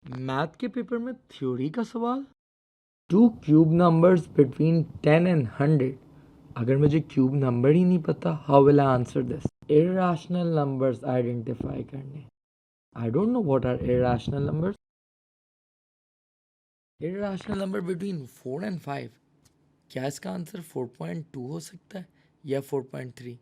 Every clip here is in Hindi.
मैथ के पेपर में थ्योरी का सवाल। Two cube numbers between 10 and 100। अगर मुझे क्यूब नंबर ही नहीं पता, how will I answer this? Irrational numbers identify करने। I don't know what are irrational numbers. Irrational number between 4 and 5। क्या इसका आंसर 4.2 हो सकता है या 4.3?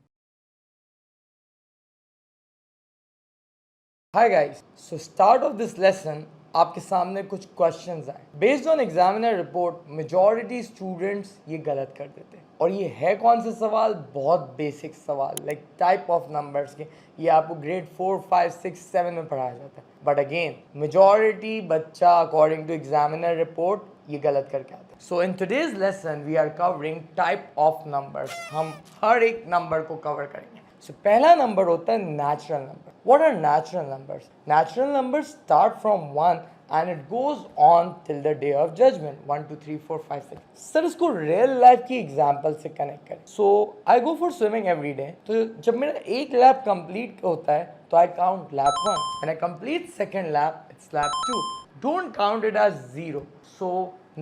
Hi guys, so start of this lesson आपके सामने कुछ क्वेश्चंस आए। Based on examiner report majority students ये गलत कर देते हैं। और ये है कौन सा सवाल? बहुत बेसिक सवाल, लाइक टाइप ऑफ नंबर्स के। ये आपको ग्रेड 4, 5, 6, 7 में पढ़ाया जाता है। बट अगेन मेजॉरिटी बच्चा अकॉर्डिंग टू एग्जामिनर रिपोर्ट ये गलत करके आता है। So in today's lesson we are covering type of numbers. हम हर एक नंबर को कवर करेंगे। So, पहला नंबर होता है natural number. What are natural numbers? Natural numbers start from 1 and it goes on till the day of judgment. 1, 2, 3, 4, 5, 6. Sir इसको रियल लाइफ की एग्जाम्पल से कनेक्ट करें। So I go for swimming every day. तो जब मेरा एक लैप कंप्लीट होता है तो I count lap 1 and I complete second lap, it's lap 2. Don't count it as 0. So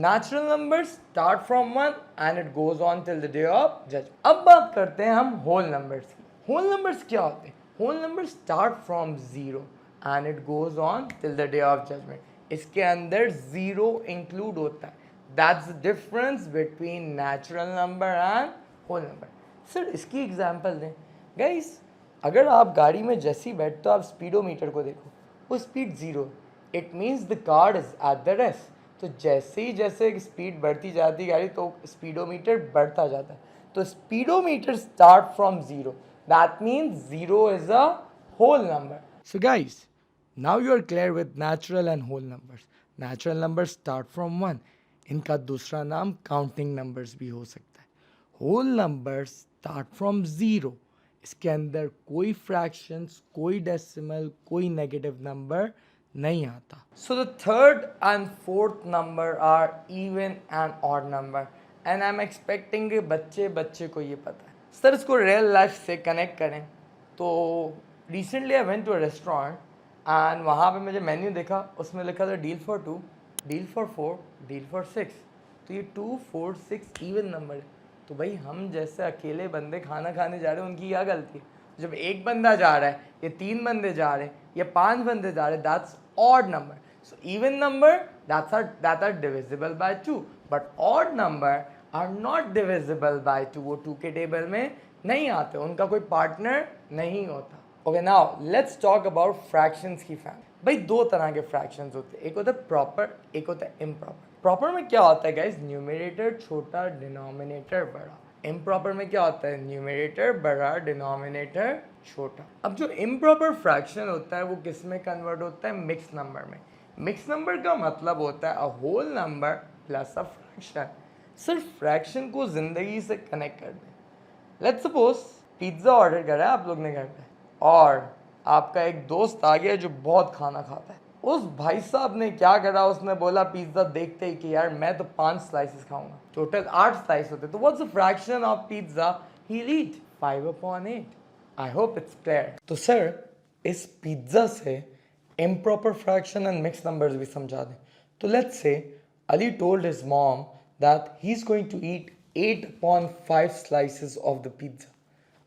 natural numbers start from 1 and it goes on till the day of judgment. अब बात करते हैं हम होल नंबर्स की। होल नंबर्स क्या होते हैं? Whole number start from zero and it goes on till the day of judgment. इसके अंदर जीरो इंक्लूड होता है। That's the difference between natural number and whole number. Sir इसकी एग्जांपल दें। गाइस, अगर आप गाड़ी में जैसे ही बैठते हो, आप स्पीडोमीटर को देखो, वो speed zero. It means the car is at the rest. तो जैसे स्पीड बढ़ती जाती है गाड़ी, तो स्पीडोमीटर बढ़ता जाता है। तो speedometer start from zero. That means 0 is a whole number. So guys, now you are clear with natural and whole numbers. Natural numbers start from 1. इनका दूसरा नाम counting numbers भी हो सकता है। Whole numbers start from 0. इसके अंदर कोई fractions, कोई decimal, कोई negative number नहीं आता। So the third and fourth number are even and odd number. And I'm expecting कि बच्चे को ये पता है। सर इसको रियल लाइफ से कनेक्ट करें तो recently I went to a restaurant and वहाँ पे मुझे मेन्यू देखा, उसमें लिखा था deal for 2, deal for 4, deal for 6। तो ये 2, 4, 6 इवन नंबर है। तो भाई हम जैसे अकेले बंदे खाना खाने जा रहे हैं, उनकी क्या गलती है? जब एक बंदा जा रहा है या 3 बंदे जा रहे हैं या 5 बंदे जा रहे हैं, that's odd number. So even number that are divisible by 2, but odd number are not divisible by 2. वो 2 के टेबल में नहीं आते, उनका कोई पार्टनर नहीं होता। Okay, now let's talk about fractions की फैमिली। भाई दो तरह के फ्रैक्शंस होते हैं, एक होता है प्रॉपर, एक होता है इम्प्रॉपर। प्रॉपर में क्या होता है गाइस? न्यूमरेटर छोटा, डिनोमिनेटर बड़ा। इम्प्रॉपर में क्या होता है? न्यूमरेटर बड़ा, डिनोमिनेटर छोटा। अब जो इम्प्रॉपर फ्रैक्शन होता है वो किस में कन्वर्ट होता है? मिक्स नंबर में। मिक्स नंबर का मतलब होता है a whole number plus a fraction. सिर्फ फ्रैक्शन को जिंदगी से कनेक्ट कर दें। लेट्स सपोज पिज्ज़ा ऑर्डर करा है आप लोग ने घर पे, और आपका एक दोस्त आ गया जो बहुत खाना खाता है। उस भाई साहब ने क्या करा, उसने बोला पिज्ज़ा देखते ही कि यार मैं तो 5 स्लाइसेस खाऊंगा। टोटल 8 स्लाइस होते, तो what's the fraction of pizza he will eat? 5/8। I hope it's clear. तो सर इस पिज्ज़ा से improper fraction and mixed numbers भी समझा दें। तो let's say Ali told his mom that he's going to eat 8/5 slices of the pizza,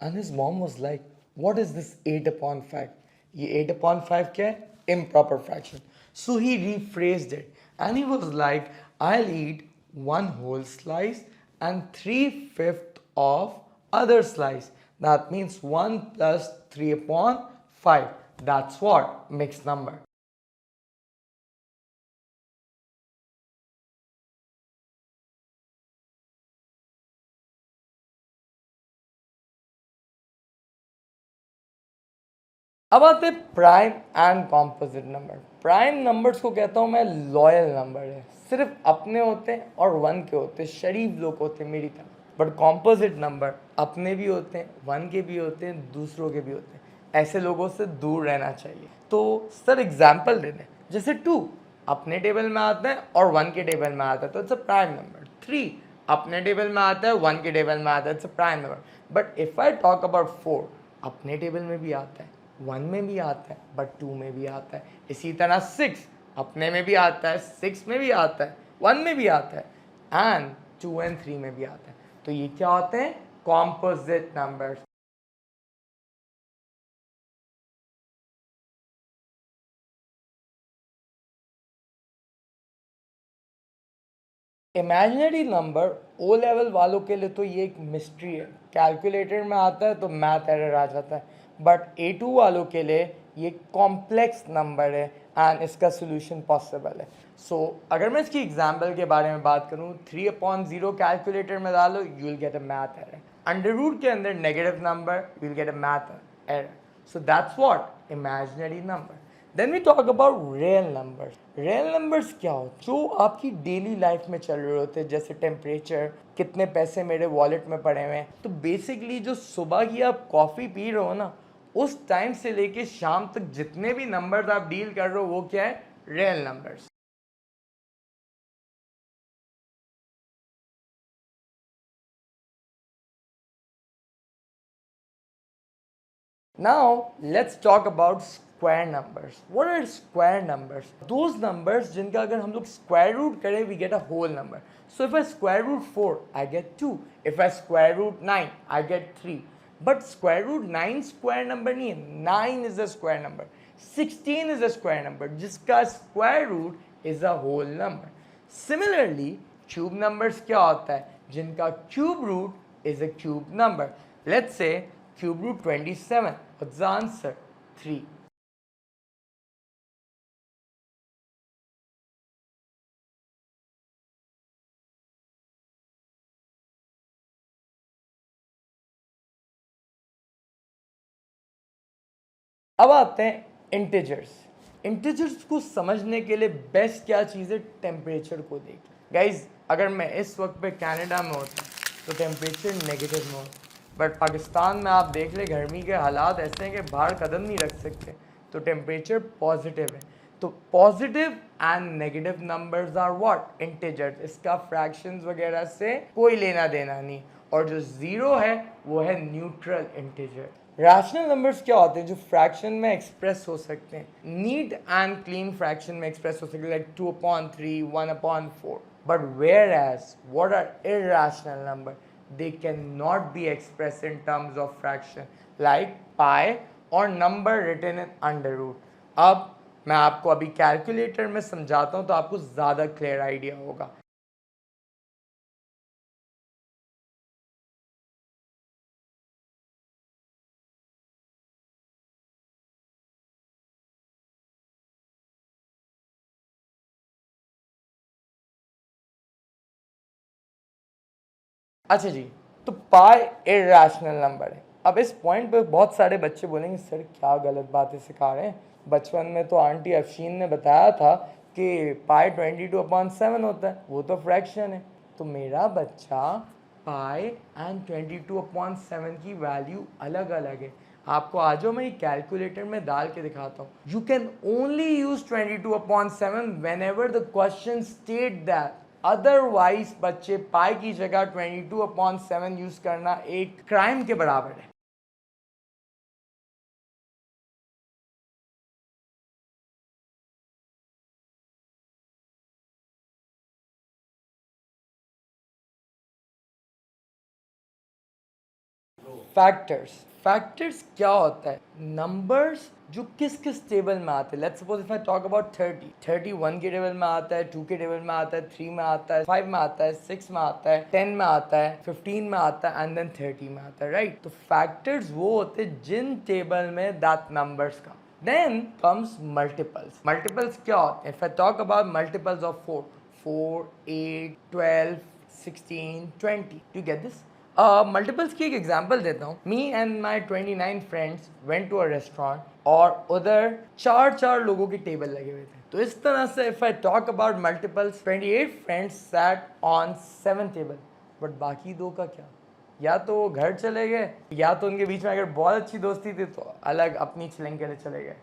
and his mom was like, what is this 8/5? ये 8/5 क्या है? Improper fraction. So he rephrased it and he was like, I'll eat one whole slice and 3/5 of other slice. That means 1 plus 3/5. That's what? Mixed number. अब आते हैं prime and composite number. Prime numbers को कहता हूँ मैं लॉयल नंबर है, सिर्फ अपने होते हैं और 1 के होते हैं, शरीफ लोग होते हैं मेरी तरह। बट कॉम्पोजिट नंबर अपने भी होते हैं, 1 के भी होते हैं, दूसरों के भी होते हैं। ऐसे लोगों से दूर रहना चाहिए। तो सर एग्जाम्पल दे दें, जैसे 2 अपने टेबल में आता है और 1 के टेबल में आता है, तो इट्स अ प्राइम नंबर। 3 अपने टेबल में आता है, 1 के टेबल में आता है, it's a prime number. But if I talk about 4, अपने टेबल में भी आता है, 1 में भी आता है, बट 2 में भी आता है। इसी तरह 6 अपने में भी आता है, 6 में भी आता है, 1 में भी आता है एंड 2 एंड 3 में भी आता है। तो ये क्या होते हैं? Composite numbers. Imaginary number O level वालों के लिए तो ये एक मिस्ट्री है, कैलकुलेटर में आता है तो मैथ एरर आ जाता है, बट A2 वालों के लिए ये कॉम्प्लेक्स नंबर है एंड इसका सोल्यूशन पॉसिबल है। सो अगर मैं इसकी एग्जांपल के बारे में बात करूँ, 3/0 कैलकुलेटर में डालो, you will get a math error. Under root के अंदर negative number, you will get a math error. So that's what imaginary number. Then we talk about real numbers. Real numbers क्या होते हैं? जो आपकी डेली लाइफ में चल रहे होते हैं, जैसे टेम्परेचर, कितने पैसे मेरे वॉलेट में पड़े हुए हैं। तो बेसिकली जो सुबह की आप कॉफ़ी पी रहे हो ना, उस टाइम से लेके शाम तक जितने भी नंबर्स आप डील कर रहे हो वो क्या है? Real numbers. Now let's talk about square numbers. What are square numbers? Those numbers जिनका अगर हम लोग square root करें, we get a whole number. So if I square root 4, I get 2. If I square root 9, I get 3. But square root 9 square number नहीं है. 9 is a square number. 16 is a square number. जिसका square root is a whole number. Similarly, cube numbers क्या होता है? जिनका cube root is a cube number. Let's say cube root 27. What's the answer? 3. अब आते हैं इंटीजर्स। इंटीजर्स को समझने के लिए बेस्ट क्या चीज़ है? टेम्परेचर को देख। गाइज, अगर मैं इस वक्त पे कनाडा में होता तो टेम्परेचर नेगेटिव में होता, बट पाकिस्तान में आप देख ले गर्मी के हालात ऐसे हैं कि बाहर कदम नहीं रख सकते, तो टेम्परेचर पॉजिटिव है। तो positive and negative numbers are what? Integers. इसका फ्रैक्शंस वगैरह से कोई लेना देना नहीं, और जो ज़ीरो है वो है न्यूट्रल इंटीजर। रैशनल नंबर्स क्या होते हैं? जो फ्रैक्शन में एक्सप्रेस हो सकते हैं, नीट एंड क्लीन फ्रैक्शन में एक्सप्रेस हो सकते हैं, like 2/3, 1/4। But whereas what are irrational number? they cannot be expressed in terms of fraction like pi और number written in under root। अब मैं आपको अभी कैलकुलेटर में समझाता हूँ तो आपको ज़्यादा क्लियर आइडिया होगा। अच्छा जी, तो पाई इरैशनल नंबर है। अब इस पॉइंट पे बहुत सारे बच्चे बोलेंगे सर क्या गलत बातें सिखा रहे हैं, बचपन में तो आंटी अफशीन ने बताया था कि पाई 22/7 होता है, वो तो फ्रैक्शन है। तो मेरा बच्चा पाई एंड 22/7 की वैल्यू अलग अलग है। आपको आज मैं कैलकुलेटर में डाल के दिखाता हूँ। You can only use 22/7 when ever the question state that, otherwise बच्चे पाई की जगह 22/7 यूज करना एक क्राइम के बराबर है। फैक्टर्स। फैक्टर्स क्या होता है? नंबर्स जो किस किस टेबल में आते हैं। Let's suppose if I talk about 30 1 के टेबल में आता है, 2 के टेबल में आता है, 3 में आता है, 5 में आता है, 6 में आता है, 10 में आता है, 15 में आता है एंड देन 30 में आता है, राइट? तो फैक्टर्स वो होते हैं जिन टेबल में दैट नंबर्स का। Then comes multiples. Multiples क्या होते हैं? If I talk about multiples of 4, 4, 8, 12, 16, 20. Do you get this? Multiples की एक एग्जांपल देता हूँ। Me and my 29 friends went to a restaurant और उधर चार चार लोगों की टेबल लगे हुए थे। तो इस तरह से if I talk about multiples, 28 friends sat on 7 table, but बाकी दो का क्या? या तो वो घर चले गए, या तो उनके बीच में अगर बहुत अच्छी दोस्ती थी तो अलग अपनी चिलिंग के लिए चले गए।